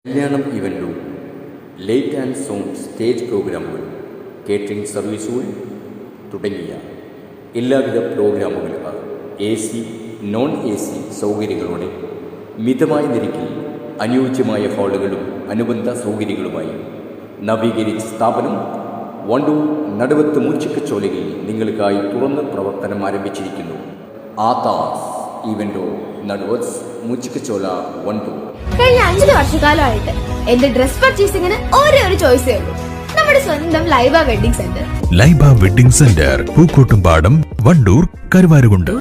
കല്യാണം ഇവൻറ്റും light and sound stage പ്രോഗ്രാമുകൾ, catering സർവീസുകൾ തുടങ്ങിയ എല്ലാവിധ പ്രോഗ്രാമുകളും AC, നോൺ AC സൗകര്യങ്ങളോടെ മിതമായ നിരക്കിൽ അനുയോജ്യമായ ഹാളുകളും അനുബന്ധ സൗകര്യങ്ങളുമായി നവീകരിച്ച സ്ഥാപനം വണ്ടൂർ നടുവത്ത് മൂച്ചിക്കച്ചോലയിൽ നിങ്ങൾക്കായി തുറന്ന് പ്രവർത്തനം ആരംഭിച്ചിരിക്കുന്നു. ആതാസ് ഇവൻറ്റോ നടുവത്ത് മൂച്ചിക്കച്ചോല വണ്ടൂർ. കഴിഞ്ഞ 5 വർഷക്കാലമായിട്ട് എന്റെ ഡ്രസ് പർച്ചേസിംഗിന് ഒരേ ഒരു ചോയ്സേ ഉള്ളൂ, നമ്മുടെ സ്വന്തം Laiba wedding centre. Laiba wedding centre, Pookkottumpadam, Wandoor, Karuvarakundu.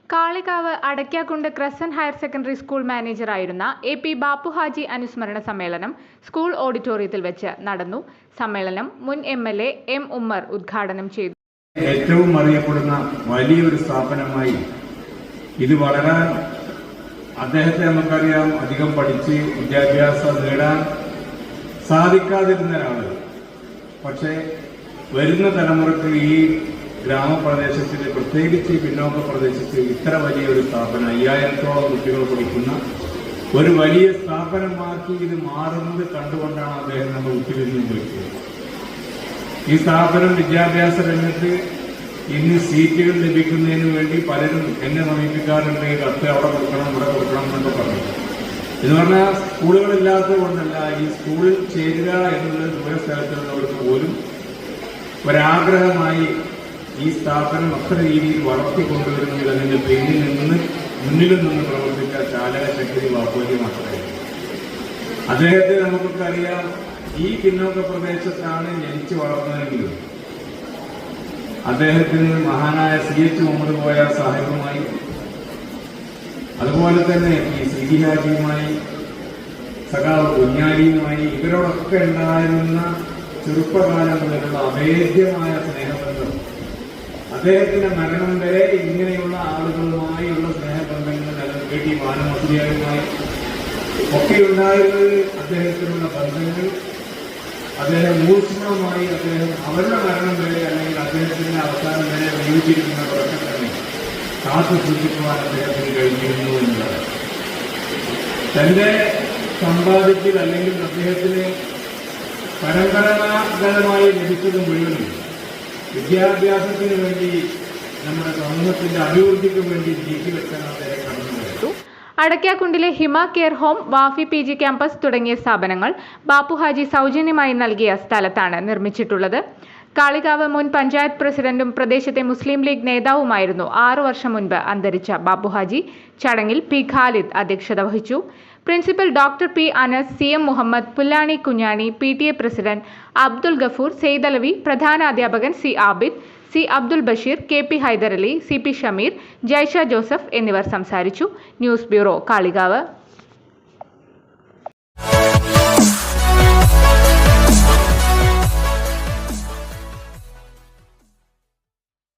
Kalikavu Adakkakundu crescent higher secondary school മാനേജറായിരുന്ന AP ബാപ്പുഹാജി അനുസ്മരണ സമ്മേളനം സ്കൂൾ ഓഡിറ്റോറിയത്തിൽ വെച്ച് നടന്നു. സമ്മേളനം മുൻ MLA M ഉമ്മർ ഉദ്ഘാടനം ചെയ്തു. ഏറ്റവും അറിയപ്പെടുന്ന വലിയൊരു സ്ഥാപനമായി ഇത് വളരാൻ അദ്ദേഹത്തെ നമുക്കറിയാം, അധികം പഠിച്ച് വിദ്യാഭ്യാസം നേടാൻ സാധിക്കാതിരുന്ന ഒരാള്. പക്ഷേ വരുന്ന തലമുറക്ക് ഈ ഗ്രാമപ്രദേശത്തിൽ, പ്രത്യേകിച്ച് പിന്നോക്ക പ്രദേശത്ത് ഇത്ര വലിയൊരു സ്ഥാപനം, 5000-ഓളം കുട്ടികൾ പഠിക്കുന്ന ഒരു വലിയ സ്ഥാപനമാക്കി ഇത് മാറുന്നത് കണ്ടുകൊണ്ടാണ് അദ്ദേഹം നമ്മൾ ഉറ്റുതിരിഞ്ഞു വിളിക്കുന്നത്. ഈ സ്ഥാപനം വിദ്യാഭ്യാസ രംഗത്ത് ഇന്ന് സീറ്റുകൾ ലഭിക്കുന്നതിന് വേണ്ടി പലരും എന്നെ സമീപിക്കാറുണ്ട്. കത്ത് അവിടെ കൊടുക്കണം, ഇവിടെ കൊടുക്കണം എന്നൊക്കെ പറഞ്ഞു. എന്ന് പറഞ്ഞാൽ സ്കൂളുകളില്ലാത്തത് കൊണ്ടല്ല, ഈ സ്കൂളിൽ ചേരുക എന്നുള്ളത് ദൂരസ്ഥലത്തുള്ളവർക്ക് പോലും ഒരാഗ്രഹമായി ഈ സ്ഥാപനം അത്ര രീതിയിൽ വളർത്തിക്കൊണ്ടുവരുന്നതിൽ അതിന്റെ മുന്നിലും നിന്ന് പ്രവർത്തിച്ച ചാലകശക്തി ബാപ്പുജി മാത്രമായിരുന്നു. അദ്ദേഹത്തെ നമുക്കൊക്കെ അറിയാം, ഈ പിന്നോക്ക പ്രദേശത്താണ് ജനിച്ചു വളർന്നതെങ്കിലും അദ്ദേഹത്തിന് മഹാനായ CH മുഹമ്മദ് കോയ സാഹിബുമായി, അതുപോലെ തന്നെ ഈ സിദി ഹാജിയുമായി, സഖാവ് കുഞ്ഞാലിയുമായി, ഇവരോടൊക്കെ ഉണ്ടായിരുന്ന ചെറുപ്പകാലം മുതലുള്ള അഭേദ്യമായ സ്നേഹബന്ധം, അദ്ദേഹത്തിന്റെ മരണം വരെ ഇങ്ങനെയുള്ള ആളുകളുമായുള്ള സ്നേഹബന്ധങ്ങൾ നിലനിർത്തി മാനമസ്ലിയാരുമായി ഒക്കെ ഉണ്ടായിരുന്നത് അദ്ദേഹത്തിനുള്ള ബന്ധങ്ങൾ അദ്ദേഹം ഊഷ്മളമായി അവരുടെ മരണം വരെ അല്ലെങ്കിൽ അദ്ദേഹത്തിന്റെ അവസാനം വരെ ജീവിച്ചിരിക്കുന്നവരൊക്കെ തന്നെ കാത്തു സൂക്ഷിക്കുവാൻ അദ്ദേഹത്തിന് കഴിഞ്ഞിരുന്നു എന്നുള്ളത് തന്റെ സമ്പാദ്യത്തിൽ അല്ലെങ്കിൽ അദ്ദേഹത്തിന് പരമ്പരാഗതമായി ലഭിച്ചത് മുഴുവനും വിദ്യാഭ്യാസത്തിന് വേണ്ടി നമ്മുടെ സമൂഹത്തിന്റെ അഭിവൃദ്ധിക്ക് വേണ്ടി നീക്കിവെക്കാൻ അദ്ദേഹം കടന്നുപോയി. അടയ്ക്കാക്കുണ്ടിലെ Hima care home, Wafy PG campus തുടങ്ങിയ സ്ഥാപനങ്ങൾ ബാപ്പുഹാജി സൗജന്യമായി നൽകിയ സ്ഥലത്താണ് നിർമ്മിച്ചിട്ടുള്ളത്. കാളികാവ് മുൻ പഞ്ചായത്ത് പ്രസിഡന്റും പ്രദേശത്തെ മുസ്ലിം ലീഗ് നേതാവുമായിരുന്നു 6 വർഷം മുൻപ് അന്തരിച്ച ബാപ്പുഹാജി. ചടങ്ങിൽ P ഖാലിദ് അധ്യക്ഷത വഹിച്ചു. Principal doctor P Anas, CM Muhammad, Pullani Kunhani, PTA president Abdul Gafoor, Saidalavi, പ്രധാനാധ്യാപകൻ C Abid, C Abdul Basheer, KP Haidarali, CP Shameer, Jaisha Joseph എന്നിവർ സംസാരിച്ചു. News bureau, Kalikavu.